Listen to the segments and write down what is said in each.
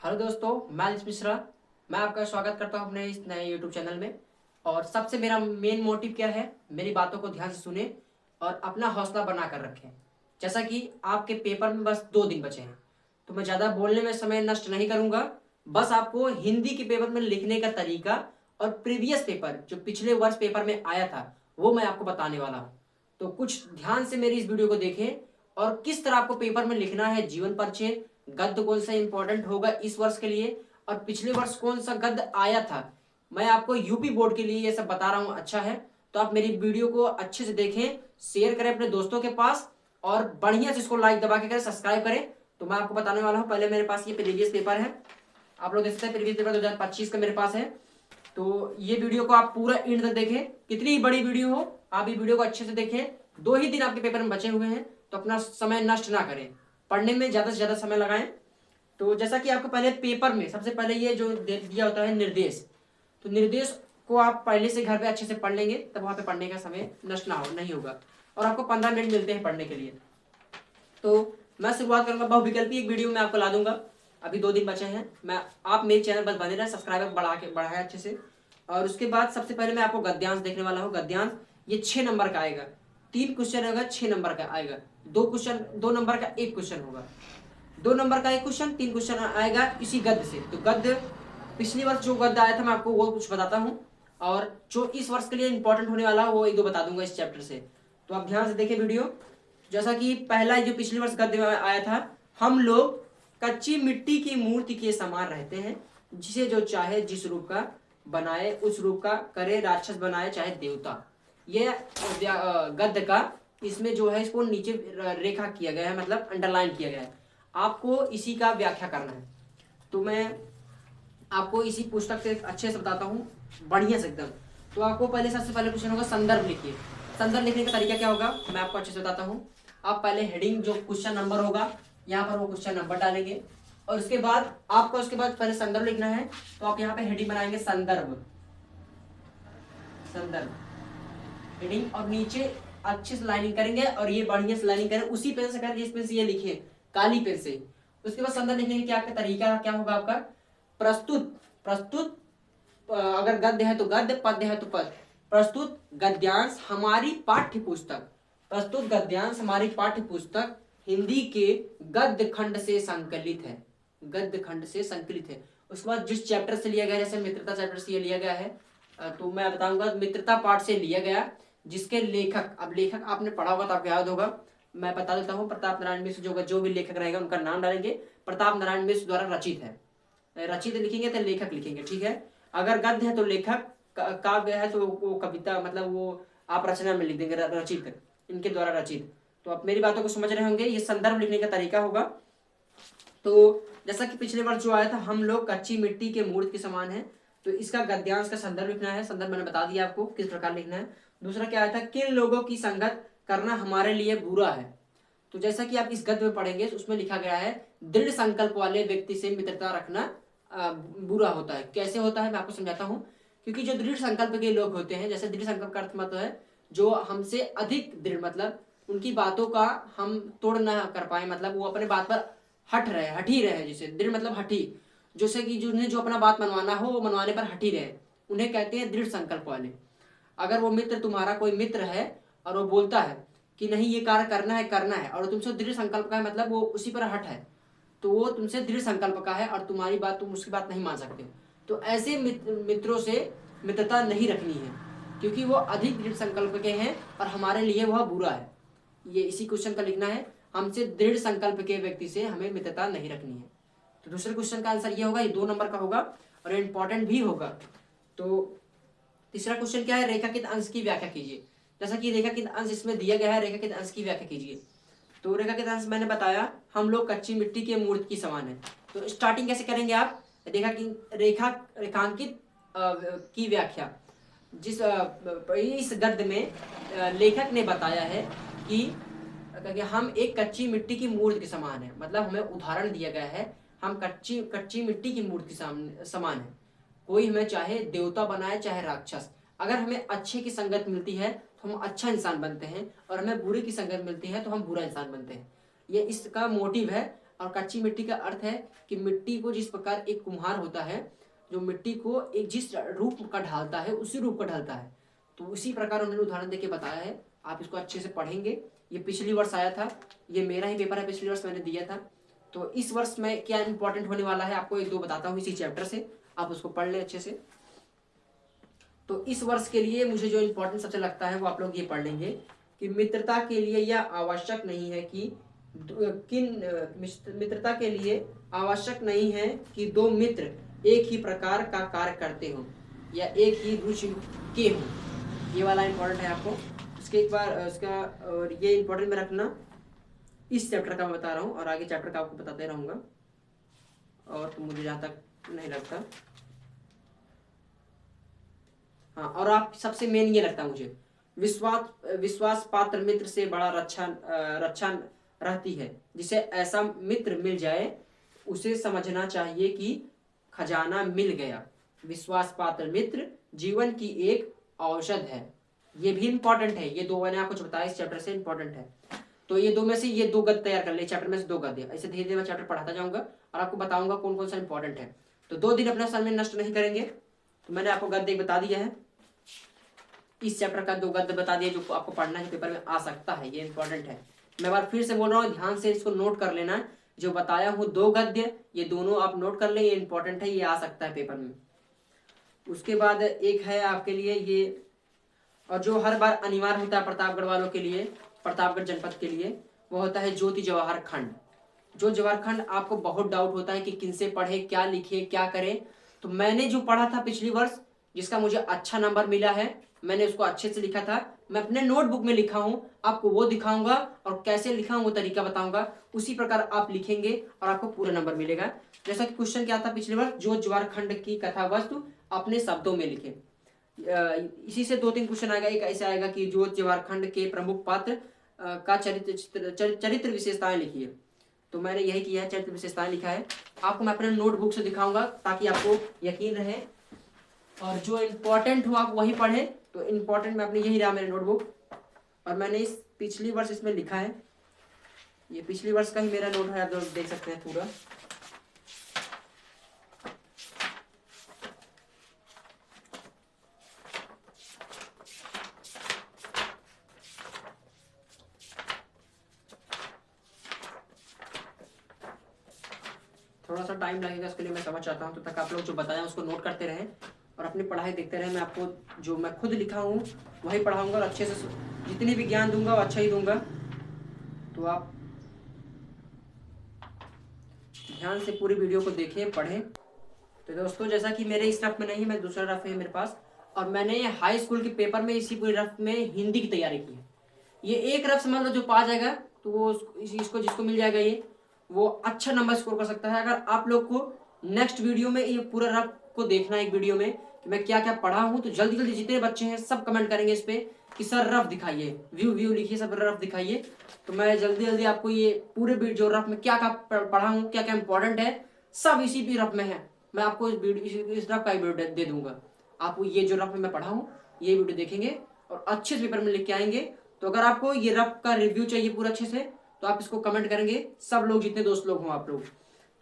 Hello दोस्तों, मैं अलिश मिश्रा। मैं आपका स्वागत करता हूं अपने इस नए यूट्यूब चैनल में। और सबसे मेरा मेन मोटिव क्या है, मेरी बातों को ध्यान से सुने और अपना हौसला बना कर रखें। जैसा कि आपके पेपर में बस 2 दिन बचे हैं, तो मैं ज़्यादा बोलने में समय नष्ट नहीं करूँगा। बस आपको हिंदी के पेपर में लिखने का तरीका और प्रीवियस पेपर जो पिछले वर्ष पेपर में आया था वो मैं आपको बताने वाला हूँ। तो कुछ ध्यान से मेरी इस वीडियो को देखें और किस तरह आपको पेपर में लिखना है। जीवन परिचय गद्य कौन सा इंपॉर्टेंट होगा इस वर्ष के लिए और पिछले वर्ष कौन सा गद्य आया था, मैं आपको यूपी बोर्ड के लिए ये सब बता रहा हूँ। अच्छा है तो आप मेरी वीडियो को अच्छे से देखें, शेयर करें अपने दोस्तों के पास और बढ़िया से इसको लाइक दबा के करें, सब्सक्राइब करें। तो मैं आपको बताने वाला हूँ। पहले मेरे पास ये प्रीवियस पेपर है, आप लोग देख सकते हैं। प्रीवियस पेपर 2025 का मेरे पास है। तो ये वीडियो को आप पूरा एंड तक देखें, कितनी बड़ी वीडियो हो आप ये वीडियो को अच्छे से देखें। 2 ही दिन आपके पेपर में बचे हुए हैं, तो अपना समय नष्ट ना करें, पढ़ने में ज़्यादा से ज़्यादा समय लगाएं। तो जैसा कि आपको पहले पेपर में सबसे पहले ये जो दिया होता है निर्देश, तो निर्देश को आप पहले से घर पे अच्छे से पढ़ लेंगे, तब वहाँ पे पढ़ने का समय नष्ट ना हो नहीं होगा। और आपको 15 मिनट मिलते हैं पढ़ने के लिए। तो मैं शुरुआत करूँगा, बहुविकल्पी एक वीडियो में आपको ला दूंगा। अभी 2 दिन बचे हैं। मैं आप मेरे चैनल बस बने रहे, सब्सक्राइबर बढ़ाए अच्छे से। और उसके बाद सबसे पहले मैं आपको गद्यांश देखने वाला हूँ। गद्यांश ये 6 नंबर का आएगा। 3 क्वेश्चन होगा, 6 नंबर का आएगा। 2 नंबर का 1 क्वेश्चन होगा। 2 नंबर का 1 क्वेश्चन, 3 क्वेश्चन आएगा इसी गद्य से। तो गद्य पिछली वर्ष जो गद्य आया था मैं आपको वो कुछ बताता हूँ, और जो इस वर्ष के लिए इंपॉर्टेंट होने वाला है वो 1-2 बता दूंगा इस चैप्टर से। तो आप ध्यान से देखें वीडियो। जैसा कि पहला जो पिछली वर्ष गद्य में आया था, हम लोग कच्ची मिट्टी की मूर्ति के समान रहते हैं, जिसे जो चाहे जिस रूप का बनाए उस रूप का करे, राक्षस बनाए चाहे देवता। ये गद्य का इसमें जो है इसको नीचे रेखा किया गया है, मतलब अंडरलाइन किया गया है। आपको इसी का व्याख्या करना है। तो मैं आपको इसी पुस्तक से अच्छे से बताता हूँ, बढ़िया से एकदम। तो आपको पहले सबसे पहले क्वेश्चन होगा संदर्भ लिखिए। संदर्भ लिखने का तरीका क्या होगा मैं आपको अच्छे से बताता हूँ। आप पहले हेडिंग जो क्वेश्चन नंबर होगा यहाँ पर वो क्वेश्चन नंबर डालेंगे, और उसके बाद आपको उसके बाद पहले संदर्भ लिखना है। तो आप यहाँ पे हेडिंग बनाएंगे संदर्भ, संदर्भ हेडिंग, और नीचे अच्छे से लाइनिंग करेंगे। और ये बढ़िया से लाइनिंग करें, उसी पेन से करें जिस पेन से ये लिखे, काली पेन से। उसके बाद संदर्भ लिखने का क्या तरीका क्या होगा आपका, प्रस्तुत। प्रस्तुत अगर गद्य है तो गद्य, पद्य है तो पद। प्रस्तुत गद्यांश हमारी पाठ्य पुस्तक, प्रस्तुत गद्यांश हमारी पाठ्य पुस्तक हिंदी के गद्य खंड से संकलित है, गद्य खंड से संकलित है। उसके बाद जिस चैप्टर से लिया गया, जैसे मित्रता चैप्टर से ये लिया गया है, तो मैं बताऊंगा मित्रता पाठ से लिया गया, जिसके लेखक, अब लेखक आपने पढ़ा होगा तो आपको याद होगा, मैं बता देता हूँ। प्रताप नारायण मिश्र जो भी लेखक रहेगा उनका नाम डालेंगे, प्रताप नारायण मिश्र द्वारा रचित है। रचित लिखेंगे तो लेखक लिखेंगे, ठीक है। अगर गद्य है तो लेखक, काव्य है तो वो कविता, मतलब वो आप रचना में लिख देंगे रचित, इनके द्वारा रचित। तो आप मेरी बातों को समझ रहे होंगे। ये संदर्भ लिखने का तरीका होगा। तो जैसा कि पिछले वर्ष जो आया था, हम लोग कच्ची मिट्टी के मूर्त के समान है, तो इसका गद्यांश का संदर्भ लिखना है। संदर्भ मैंने बता दिया आपको किस प्रकार लिखना है। दूसरा क्या आया था, किन लोगों की संगत करना हमारे लिए बुरा है। तो जैसा कि आप इस गद्य में पढ़ेंगे उसमें लिखा गया है, दृढ़ संकल्प वाले व्यक्ति से मित्रता रखना बुरा होता है। कैसे होता है मैं आपको समझाता हूँ। क्योंकि जो दृढ़ संकल्प के लोग होते हैं, जैसे दृढ़ संकल्प का अर्थ मतलब है जो हमसे अधिक दृढ़, मतलब उनकी बातों का हम तोड़ ना कर पाए, मतलब वो अपने बात पर हट ही रहे। जैसे दृढ़ मतलब हठी, जैसे कि जिन्हें जो अपना बात मनवाना हो वो मनवाने पर हटी रहे, उन्हें कहते हैं दृढ़ संकल्प वाले। अगर वो मित्र, तुम्हारा कोई मित्र है और वो बोलता है कि नहीं ये कार्य करना है, और तुमसे दृढ़ संकल्प का है, मतलब वो उसी पर हट है, तो वो तुमसे दृढ़ संकल्प का है और तुम्हारी बात, तुम उसकी बात नहीं मान सकते। तो ऐसे मित्रों से मित्रता नहीं रखनी है, क्योंकि वो अधिक दृढ़ संकल्प के हैं और हमारे लिए वह बुरा है। ये इसी क्वेश्चन का लिखना है, हमसे दृढ़ संकल्प के व्यक्ति से हमें मित्रता नहीं रखनी है। तो दूसरे क्वेश्चन का आंसर ये होगा, ये 2 नंबर का होगा और इंपॉर्टेंट भी होगा। तो तीसरा क्वेश्चन क्या है, रेखांकित अंश की व्याख्या कीजिए। जैसा कि रेखांकित अंश इसमें दिया गया है, रेखांकित अंश की व्याख्या कीजिए। तो रेखांकित अंश मैंने बताया, हम लोग कच्ची मिट्टी के मूर्त की समान है। तो स्टार्टिंग कैसे करेंगे आप, रेखांकित की व्याख्या। इस गद्य में लेखक ने बताया है कि हम एक कच्ची मिट्टी की मूर्त के समान है, मतलब हमें उदाहरण दिया गया है, हम कच्ची मिट्टी की मूर्त के समान है। कोई हमें चाहे देवता बनाए चाहे राक्षस, अगर हमें अच्छे की संगत मिलती है तो हम अच्छा इंसान बनते हैं, और हमें बुरे की संगत मिलती है तो हम बुरा इंसान बनते हैं। ये इसका मोटिव है। और कच्ची मिट्टी का अर्थ है कि मिट्टी को जिस प्रकार एक कुम्हार होता है जो मिट्टी को एक जिस रूप का ढालता है उसी रूप का ढालता है, तो उसी प्रकार उन्होंने उदाहरण देके बताया है। आप इसको अच्छे से पढ़ेंगे। ये पिछली वर्ष आया था, ये मेरा ही पेपर है, पिछले वर्ष मैंने दिया था। तो इस वर्ष में क्या इंपॉर्टेंट होने वाला है आपको एक दो बताता हूँ इसी चैप्टर से, आप उसको पढ़ लें अच्छे से। तो इस वर्ष के लिए मुझे जो इम्पोर्टेंट सबसे लगता है वो आप लोग ये पढ़ लेंगे कि मित्रता के लिए यह आवश्यक नहीं है कि मित्रता के लिए आवश्यक नहीं है कि दो मित्र एक ही प्रकार का कार्य करते हो या एक ही रुचि के हो। ये वाला इम्पोर्टेंट है आपको। उसके एक बार उसका और ये इम्पोर्टेंट में रखना, इस चैप्टर का मैं बता रहा हूँ और आगे चैप्टर का आपको बताते रहूँगा। और तो मुझे जहाँ तक नहीं लगता, हाँ, और आप सबसे मेन ये लगता है मुझे, विश्वास पात्र मित्र से बड़ा रक्षा रहती है। जिसे ऐसा मित्र मिल जाए उसे समझना चाहिए कि खजाना मिल गया। विश्वास पात्र मित्र जीवन की एक औषध है। ये भी इंपॉर्टेंट है, ये दो मैंने आपको जो बताया इस चैप्टर से इंपॉर्टेंट है। तो ये दो में से ये दो गद्य तैयार कर ले, चैप्टर में से दो गद्य। ऐसे धीरे धीरे मैं चैप्टर पढ़ाता जाऊंगा और आपको बताऊंगा कौन कौन सा इंपॉर्टेंट है। तो 2 दिन अपना समय नष्ट नहीं करेंगे। तो मैंने आपको गद्य बता दिया है, इस चैप्टर का 2 गद्य बता दिया जो आपको पढ़ना है, पेपर में आ सकता है, ये इंपॉर्टेंट है। मैं बार फिर से बोल रहा हूँ, ध्यान से इसको नोट कर लेना। जो बताया हूँ 2 गद्य, ये दोनों आप नोट कर ले, ये इंपॉर्टेंट है, ये आ सकता है पेपर में। उसके बाद एक है आपके लिए ये, और जो हर बार अनिवार्य होता है प्रतापगढ़ वालों के लिए, प्रतापगढ़ जनपद के लिए, वो होता है ज्योति जवाहर खंड। जो जवाहर खंड आपको बहुत डाउट होता है कि किनसे पढ़े, क्या लिखे, क्या करें। तो मैंने जो पढ़ा था पिछली वर्ष, जिसका मुझे अच्छा नंबर मिला है, मैंने उसको अच्छे से लिखा था, मैं अपने नोटबुक में लिखा हूँ, आपको वो दिखाऊंगा और कैसे लिखा हूँ वो तरीका बताऊंगा। उसी प्रकार आप लिखेंगे और आपको पूरा नंबर मिलेगा। जैसा कि क्वेश्चन क्या था पिछली बार, जो जवाहर खंड की कथा वस्तु अपने शब्दों में लिखे। इसी से 2-3 क्वेश्चन आएगा। एक ऐसा आएगा कि जो जवाहर खंड के प्रमुख पात्र का चरित्र विशेषताएं लिखिए। तो मैंने यही किया है, चरित्र विशेषताएं लिखा है। आपको मैं अपने नोटबुक से दिखाऊंगा ताकि आपको यकीन रहे और जो इम्पोर्टेंट हो आप वही पढ़ें। तो इम्पोर्टेंट में अपने यही रहा मेरे नोटबुक, और मैंने इस पिछली वर्ष इसमें लिखा है, ये पिछली वर्ष का ही मेरा नोट है, आप लोग देख सकते हैं पूरा। थोड़ा सा टाइम लगेगा इसके लिए, मैं समझ चाहता हूँ। तो तक आप लोग जो बताया उसको नोट करते रहें और अपनी पढ़ाई देखते रहें। मैं आपको जो मैं खुद लिखा हूँ वही पढ़ाऊंगा और अच्छे से जितनी भी ज्ञान दूंगा वो अच्छा ही दूंगा। तो आप ध्यान से पूरी वीडियो को देखें, पढ़ें। तो दोस्तों, जैसा कि मेरे इस रफ में नहीं, मैं दूसरा रफ है मेरे पास, और मैंने हाई स्कूल के पेपर में इसी पूरी रफ में हिंदी की तैयारी की है। ये एक रफ समझ लो जो पा जाएगा तो वो इसको जिसको मिल जाएगा ये, वो अच्छा नंबर स्कोर कर सकता है। अगर आप लोग को नेक्स्ट वीडियो में ये पूरा रफ को देखना है एक वीडियो में कि मैं क्या क्या पढ़ा हूँ, तो जल्दी जल्दी जितने बच्चे हैं सब कमेंट करेंगे इस पे कि सर रफ दिखाइए, व्यू लिखिए, सब रफ दिखाइए। तो मैं जल्दी जल्दी आपको ये पूरे जो रफ में क्या क्या पढ़ा हूँ, क्या क्या इंपॉर्टेंट है, सब इसी भी रफ में है। मैं आपको इस रफ का वीडियो दे दूंगा। आप ये जो रफ में मैं पढ़ा हूँ ये वीडियो देखेंगे और अच्छे से पेपर में लिख के आएंगे। तो अगर आपको ये रफ का रिव्यू चाहिए पूरा अच्छे से, तो आप इसको कमेंट करेंगे, सब लोग, जितने दोस्त लोग हों आप लोग,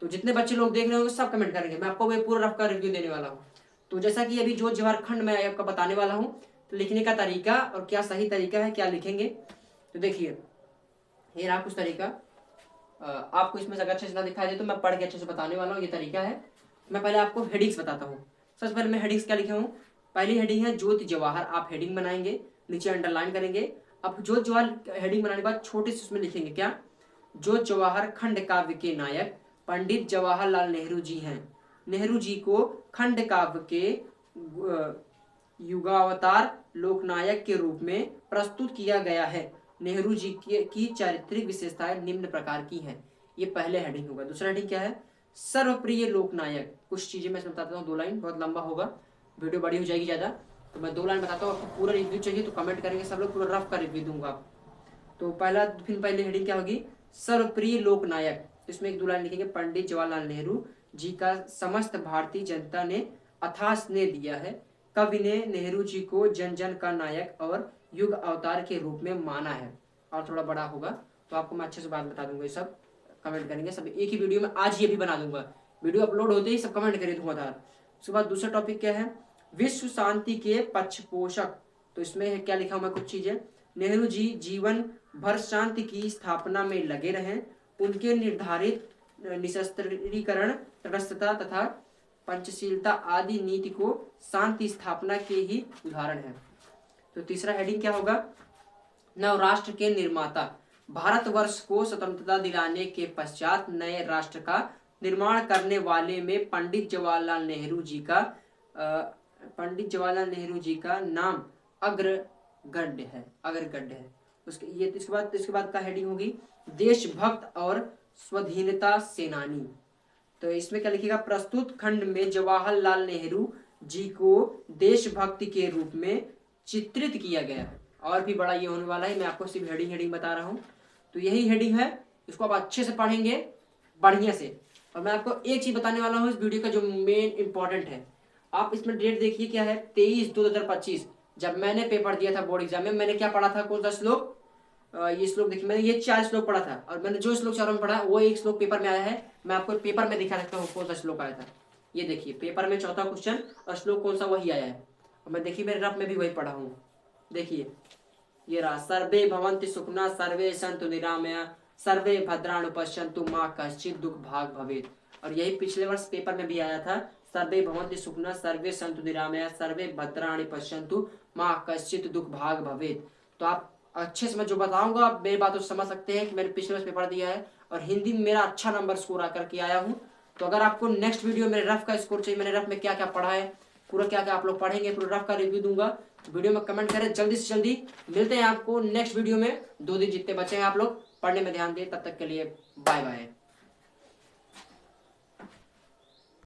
तो जितने बच्चे लोग देख रहे होंगे सब कमेंट करेंगे। मैं आपको ये पूरा रफ का रिव्यू देने वाला हूँ। तो जैसा कि अभी जो जवाहर खंड मैं आपको बताने वाला हूँ, तो लिखने का तरीका और क्या सही तरीका है, क्या लिखेंगे, तो देखिए ये रहा कुछ तरीका। आपको इसमें से अगर अच्छे से ना दिखाई दे तो मैं पढ़ के अच्छे से बताने वाला हूँ। ये तरीका है। मैं पहले आपको हेडिंग्स बताता हूँ। सबसे पहले मैं हेडिंग्स क्या लिखा हूँ, पहली हेडिंग है ज्योति जवाहर। आप हेडिंग बनाएंगे, नीचे अंडरलाइन करेंगे। अब ज्योति जवाहर हेडिंग बनाने के बाद छोटे से उसमें लिखेंगे क्या, ज्योति जवाहर खंड काव्य के नायक पंडित जवाहरलाल नेहरू जी हैं। नेहरू जी को खंड काव्य के युगावतार लोकनायक के रूप में प्रस्तुत किया गया है। नेहरू जी की चारित्रिक विशेषताएं निम्न प्रकार की हैं। ये पहले हेडिंग होगा। दूसरा हेडिंग क्या है, सर्वप्रिय लोकनायक। कुछ चीजें मैं बताता हूँ, 2 लाइन, बहुत लंबा होगा, वीडियो बड़ी हो जाएगी ज्यादा, तो मैं 2 लाइन बताता हूँ। आपको पूरा रिव्यू चाहिए तो कमेंट करेंगे सब लोग, पूरा रफ का रिव्यू दूंगा। तो पहले हेडिंग क्या होगी, सर्वप्रिय लोकनायक। इसमें 1-2 लाइन लिखेंगे, पंडित जवाहरलाल नेहरू जी का समस्त भारतीय जनता ने अथाह स्नेह दिया है। कवि ने नेहरू जी को जन जन का नायक और युग अवतार के रूप में माना है। और थोड़ा बड़ा होगा तो आपको मैं अच्छे से बात बता दूंगा ये सब। कमेंट करेंगे सब एक ही वीडियो में। आज ये भी बना दूंगा, वीडियो अपलोड होते ही सब कमेंट करें धुआंधार। उसके बाद दूसरा टॉपिक क्या है, विश्व शांति के पक्षपोषक। तो इसमें क्या लिखा हुआ है कुछ चीजें, नेहरू जी जीवन भर शांति की स्थापना में लगे रहे, उनके निर्धारित निशस्त्रीकरण, तटस्थता तथा पंचशीलता आदि नीति को शांति स्थापना के ही उदाहरण है। तो तीसरा हेडिंग क्या होगा, नवराष्ट्र के निर्माता। भारतवर्ष को स्वतंत्रता दिलाने के पश्चात नए राष्ट्र का निर्माण करने वाले में पंडित जवाहरलाल नेहरू जी का नाम अग्रगण्य है। इसके बाद का हेडिंग होगी देशभक्त और स्वाधीनता सेनानी। तो इसमें क्या लिखेगा, प्रस्तुत खंड में जवाहरलाल नेहरू जी को देशभक्ति के रूप में चित्रित किया गया है। और भी बड़ा ये होने वाला है, मैं आपको सिर्फ हेडिंग बता रहा हूँ। तो यही हेडिंग है, इसको आप अच्छे से पढ़ेंगे बढ़िया से। और मैं आपको एक चीज बताने वाला हूँ इस वीडियो का जो मेन इंपॉर्टेंट है, आप इसमें डेट देखिए क्या है, 23/2/2025। जब मैंने पेपर दिया था बोर्ड एग्जाम में, मैंने क्या पढ़ा था, कौन सा श्लोक, ये श्लोक देखिए, मैंने ये 4 श्लोक पढ़ा था और मैंने जो श्लोक चारों में पढ़ा वो एक श्लोक पेपर में आया है। मैं आपको पेपर में दिखा सकता हूँ कौन सा श्लोक आया था। ये देखिए पेपर में चौथा क्वेश्चन और श्लोक कौन सा, वही आया है। और मैं देखिए मेरे रफ में भी वही पढ़ा हूँ। देखिए ये रहा, सर्वे भवन्ति सुखिनः सर्वे सन्तु निरामया सर्वे भद्राणि पश्यन्तु मा कश्चित् दुःख भाग् भवेत्। और यही पिछले वर्ष पेपर में भी आया था, सर्वे भवन्ति सुखिनः सर्वे सन्तु निरामया सर्वे भद्राणि पश्यन्तु मा कश्चित् दुःख भाग् भवेत्। तो आप अच्छे से मैं जो बताऊंगा आप मेरी बातों से समझ सकते हैं कि मैंने पिछले वर्ष पेपर दिया है और हिंदी में मेरा अच्छा नंबर स्कोर आकर के आया हूँ। तो अगर आपको नेक्स्ट वीडियो मेरे रफ का स्कोर चाहिए, मैंने रफ में क्या क्या पढ़ा है, पूरा क्या क्या आप लोग पढ़ेंगे, पूरा रफ का रिव्यू दूंगा, तो वीडियो में कमेंट करें। जल्दी से जल्दी मिलते हैं आपको नेक्स्ट वीडियो में। 2 दिन जितने बचे हैं आप लोग पढ़ने में ध्यान दें। तब तक के लिए बाय बाय।